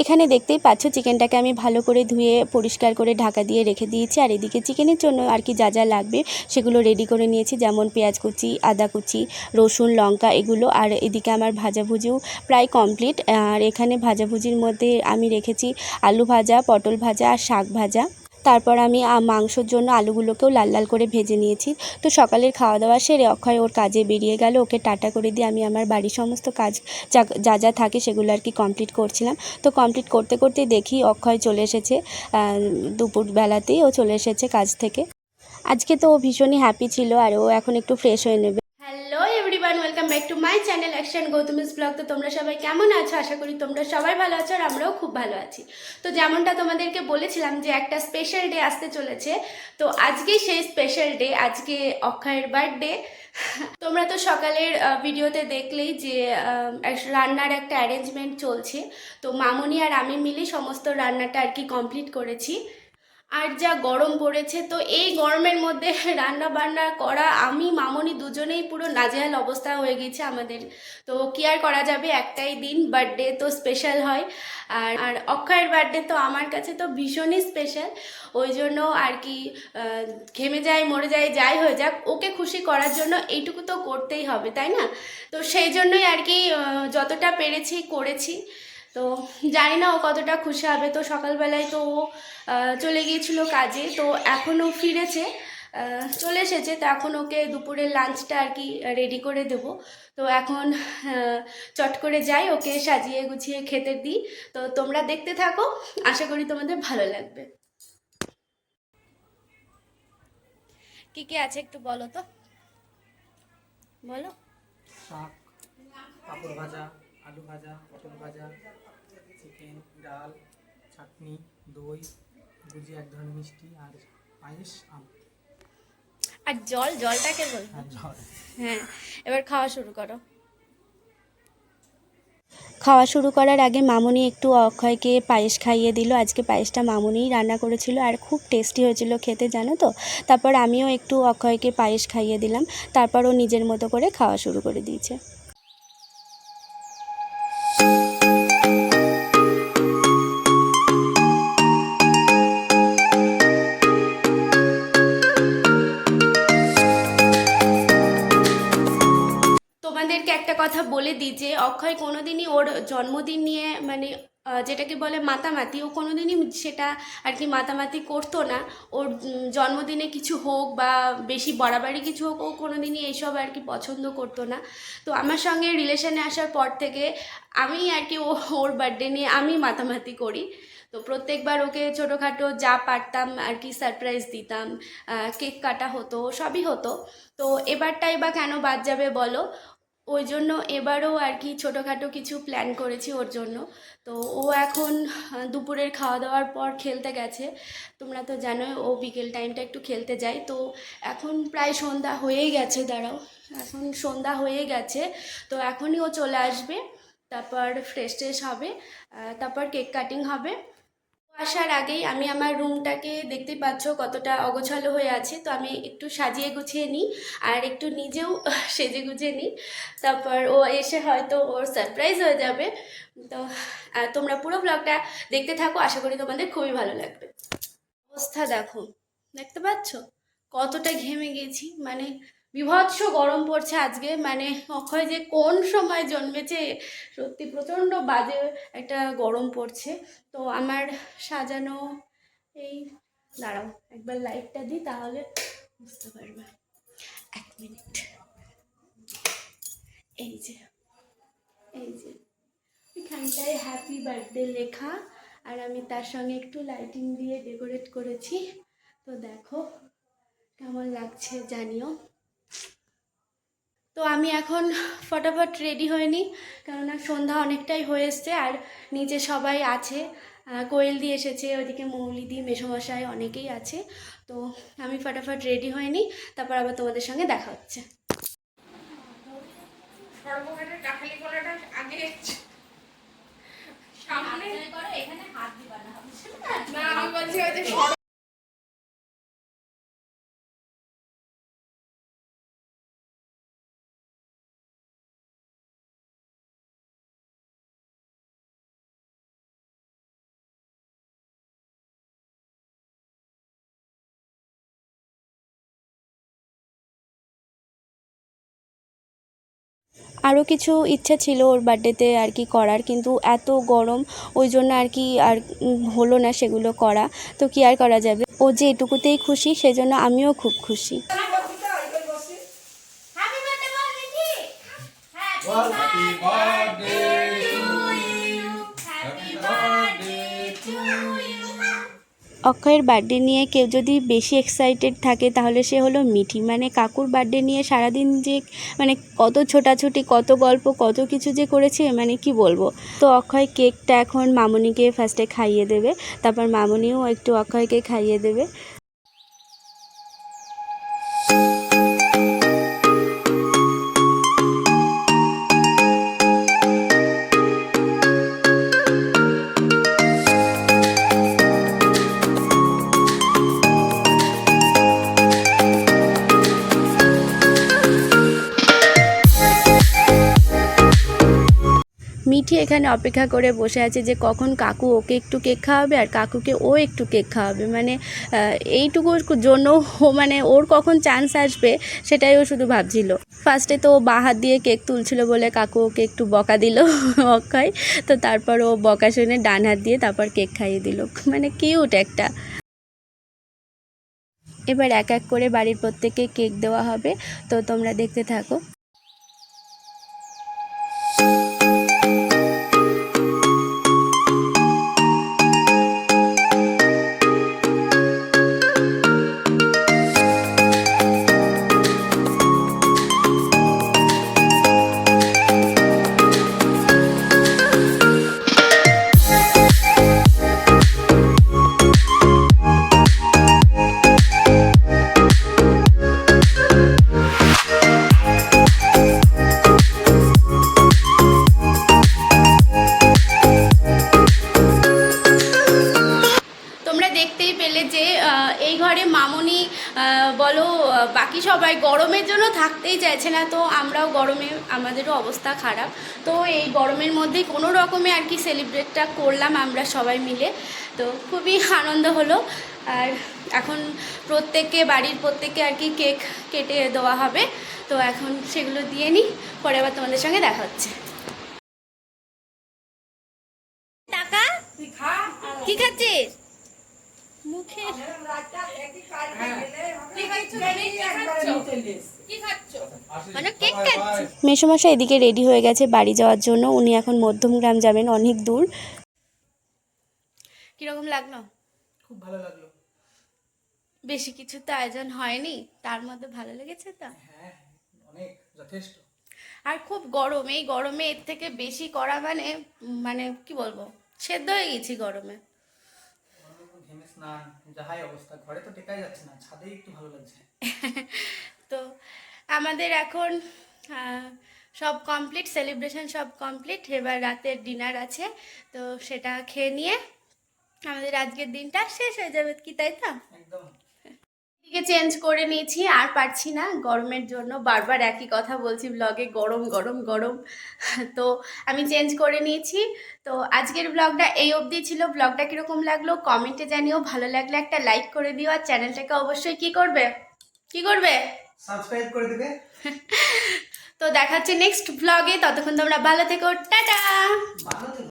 এখানে দেখতেই পাচ্ছ চিকেনটাকে আমি ভালো করে ধুয়ে পরিষ্কার করে ঢাকা দিয়ে রেখে দিয়েছি। আর এদিকে চিকেনের জন্য আর কি যা যা লাগবে সেগুলো রেডি করে নিয়েছি, যেমন পেঁয়াজ কুচি, আদা কুচি, রসুন, লঙ্কা এগুলো। আর এদিকে আমার ভাজাভুজিও প্রায় কমপ্লিট। আর এখানে ভাজাভুজির মধ্যে আমি রেখেছি আলু ভাজা, পটল ভাজা আর শাক ভাজা। তারপর আমি মাংসর জন্য আলুগুলোকেও লাল লাল করে ভেজে নিয়েছি। তো সকালের খাওয়া দাওয়া সেরে অক্ষয় ওর কাজে বেরিয়ে গেল, ওকে টাটা করে দিয়ে আমি আমার বাড়ির সমস্ত কাজ যা যা থাকে সেগুলো আর কি কমপ্লিট করছিলাম। তো কমপ্লিট করতে করতে দেখি অক্ষয় চলে এসেছে, দুপুরবেলাতেই ও চলে এসেছে কাজ থেকে। আজকে তো ও ভীষণই হ্যাপি ছিল, আর ও এখন একটু ফ্রেশ হয়ে নেবে। Hello everyone, welcome back to my channel action Gautami's blog. তো তোমরা সবাই কেমন আছো? আশা করি তোমরা সবাই ভালো আছো, আর আমরাও খুব ভালো আছি। তো যেমনটা তোমাদেরকে বলেছিলাম যে একটা স্পেশাল ডে আসতে চলেছে, তো আজকেই সেই স্পেশাল ডে। আজকে অক্ষয়ের বার্থডে। তোমরা তো সকালের ভিডিওতে দেখলেই যে রান্নার একটা অ্যারেঞ্জমেন্ট চলছে। তো মামনি আর আমি মিলে সমস্ত রান্নাটা আর কি কমপ্লিট করেছি। আর যা গরম পড়েছে, তো এই গরমের মধ্যে রান্না বান্না করা, আমি মামনি দুজনেই পুরো নাজেহাল অবস্থা হয়ে গেছে আমাদের। তো কি আর করা যাবে, একটাই দিন, বার্থডে তো স্পেশাল হয়। আর অক্ষয়ের বার্থডে তো আমার কাছে তো ভীষণই স্পেশাল। ওই জন্য আর কি ঘেমে যাই মরে যাই যাই হয়ে যাক, ওকে খুশি করার জন্য এইটুকু তো করতেই হবে, তাই না? তো সেই জন্যই আর কি যতটা পেরেছি করেছি। তো জানি না ও কতটা খুশি হবে। তো সকালবেলায় তো ও চলে গিয়েছিল কাজে, তো এখনও ফিরেছে, চলে এসেছে। তো এখন ওকে দুপুরের লাঞ্চটা আর কি রেডি করে দেবো। তো এখন চট করে যাই, ওকে সাজিয়ে গুছিয়ে খেতে দিই। তো তোমরা দেখতে থাকো, আশা করি তোমাদের ভালো লাগবে। কি কি আছে একটু বলো তো, বলো। শাক, পাঁপড় ভাজা, আলু ভাজা, পটল ভাজা, চিকেন, ডাল, চাটনি, দই, গুজি, এক ধরনের মিষ্টি, আর পায়েস, আম। আর জলটাকে বলবো। আর জল। হ্যাঁ, এবার খাওয়া শুরু করো। খাওয়া শুরু করার আগে মামনি একটু অক্ষয়কে পায়েস খাইয়ে দিল। আজকে পায়েসটা মামনিই রান্না করেছিল, আর খুব টেস্টি হয়েছিল খেতে, জানো তো। তারপর আমিও একটু অক্ষয়কে পায়েস খাইয়ে দিলাম। তারপর ও নিজের মতো করে খাওয়া শুরু করে দিয়েছে। তোমাদেরকে একটা কথা বলে দিই যে অক্ষয় কোনোদিনই ওর জন্মদিন নিয়ে মানে যেটাকে বলে মাতামাতি, ও কোনোদিনই সেটা আর কি মাতামাতি করতো না। ওর জন্মদিনে কিছু হোক বা বেশি বাড়াবাড়ি কিছু হোক, ও কোনোদিনই এইসব আর কি পছন্দ করতো না। তো আমার সঙ্গে রিলেশনে আসার পর থেকে আমি আর কি ওর বার্থডে নিয়ে আমি মাতামাতি করি। তো প্রত্যেকবার ওকে ছোটোখাটো যা পারতাম আর কি সারপ্রাইজ দিতাম, কেক কাটা হতো, সবই হতো। তো এবারটাই বা কেন বাদ যাবে বলো? ওই জন্য এবারও আর কি ছোটোখাটো কিছু প্ল্যান করেছি ওর জন্য। তো ও এখন দুপুরের খাওয়া দাওয়ার পর খেলতে গেছে। তোমরা তো জানোই ও বিকেল টাইমটা একটু খেলতে যায়। তো এখন প্রায় সন্ধ্যা হয়েই গেছে, দাঁড়াও, এখন সন্ধ্যা হয়ে গেছে। তো এখনই ও চলে আসবে, তারপর ফ্রেশ ট্রেশ হবে, তারপর কেক কাটিং হবে। আসার আগেই আমি আমার রুমটাকে দেখতেই পাচ্ছ কতটা অগোছালো হয়ে আছে, তো আমি একটু সাজিয়ে গুছিয়ে নিই, আর একটু নিজেও সেজে গুছিয়ে নিই। তারপর ও এসে হয়তো ওর সারপ্রাইজ হয়ে যাবে। তো তোমরা পুরো ব্লগটা দেখতে থাকো, আশা করি তোমাদের খুবই ভালো লাগবে। অবস্থা দেখো, দেখতে পাচ্ছ কতটা ঘেমে গেছি, মানে বীভৎস গরম পড়ছে আজকে। মানে অক্ষয় যে কোন সময় জন্মেছে, সত্যি প্রচণ্ড বাজে একটা গরম পড়ছে। তো আমার সাজানো এই, দাঁড়াও একবার লাইটটা দিই তাহলে বুঝতে পারবে। 1 মিনিট। এই যে, এই যে এখানটায় হ্যাপি বার্থডে লেখা, আর আমি তার সঙ্গে একটু লাইটিং দিয়ে ডেকোরেট করেছি। তো দেখো কেমন লাগছে জানিও। তো আমি এখন ফটাফট রেডি হয়ে নিই, কেননা সন্ধ্যা অনেকটাই হয়ে এসছে, আর নিচে সবাই আছে, কোয়েল দিয়ে এসেছে, ওইদিকে মৌলিদি, মেসোমশাই অনেকেই আছে। তো আমি ফটাফট রেডি হয়ে নিই, তারপর আবার তোমাদের সঙ্গে দেখা হচ্ছে। এখানে হাত দিবা না। আরও কিছু ইচ্ছা ছিল ওর বার্থডেতে আর কি করার, কিন্তু এত গরম ওই জন্য আর কি আর হলো না সেগুলো করা। তো কি আর করা যাবে, ও যে এটুকুতেই খুশি সেজন্য আমিও খুব খুশি। অক্ষয়ের বার্থডে নিয়ে কেউ যদি বেশি এক্সাইটেড থাকে তাহলে সে হলো মিঠি। মানে কাকুর বার্থডে নিয়ে সারাদিন যে মানে কত ছোটাছুটি, কত গল্প, কত কিছু যে করেছে মানে কি বলবো। তো অক্ষয় কেকটা এখন মামনিকে ফার্স্টে খাইয়ে দেবে, তারপর মামনিও একটু অক্ষয়কে খাইয়ে দেবে। মিঠি এখানে অপেক্ষা করে বসে আছে যে কখন কাকু ওকে একটু কেক খাওয়াবে আর কাকুকে ও একটু কেক খাওয়াবে। মানে এইটুকুর জন্য মানে ওর কখন চান্স আসবে সেটাই ও শুধু ভাবছিল। ফার্স্টে তো ও বাঁ হাত দিয়ে কেক তুলছিল বলে কাকু ওকে একটু বকা দিল অক্ষয়, তো তারপর ও বকা শুনে ডান হাত দিয়ে তারপর কেক খাইয়ে দিল। মানে কিউট একটা। এবার এক এক করে বাড়ির প্রত্যেককে কেক দেওয়া হবে, তো তোমরা দেখতে থাকো। তোমরা দেখতেই পেলে যে এই ঘরে মামনি বলো বাকি সবাই গরমের জন্য থাকতেই চাইছে না, তো আমরাও গরমে আমাদেরও অবস্থা খারাপ। তো এই গরমের মধ্যেই কোনো রকমে আর কি সেলিব্রেটটা করলাম আমরা সবাই মিলে, তো খুবই আনন্দ হলো। আর এখন বাড়ির প্রত্যেককে আর কি কেক কেটে দেওয়া হবে, তো এখন সেগুলো দিয়ে নিই, পরে আবার তোমাদের সঙ্গে দেখা হচ্ছে। টাকা কি খাচ্ছিস মুখে? মেসোমশাই এদিকে রেডি হয়ে গেছে বাড়ি যাওয়ার জন্য, উনি এখন মধ্যমগ্রাম যাবেন, অনেক দূর। কিরকম লাগলো? খুব ভালো লাগলো। বেশি কিছু তো আয়োজন হয়নি, তার মধ্যে ভালো লেগেছে তো? হ্যাঁ, অনেক যথেষ্ট। আর খুব গরম, এই গরমে এর থেকে বেশি করা মানে মানে কি বলবো, সেদ্ধ হয়ে গেছি গরমে। ঘেমে স্নান যাহাই অবস্থা, ঘরে তো টেকাই যাচ্ছে না, ছাদেই একটু ভালো লাগছে। তো আমাদের এখন সব কমপ্লিট, সেলিব্রেশন সব কমপ্লিট, এবার রাতের ডিনার আছে, তো সেটা খেয়ে নিয়ে আমাদের আজকের দিনটা শেষ হয়ে যাবে কি, তাই তো? একদম। দিকে চেঞ্জ করে নিয়েছি, আর পারছি না গরমের জন্য, বারবার একই কথা বলছি ব্লগে, গরম গরম গরম। তো আমি চেঞ্জ করে নিয়েছি। তো আজকের ব্লগটা এই অবধি ছিল। ব্লগটা কীরকম লাগলো কমেন্টে জানিও, ভালো লাগলে একটা লাইক করে দিও, আর চ্যানেলটাকে অবশ্যই কি করবে সাবস্ক্রাইব করে দেবে। তো দেখা হচ্ছে নেক্সট ব্লগে, ততক্ষণ তোমরা ভালো থেকো, টাটা।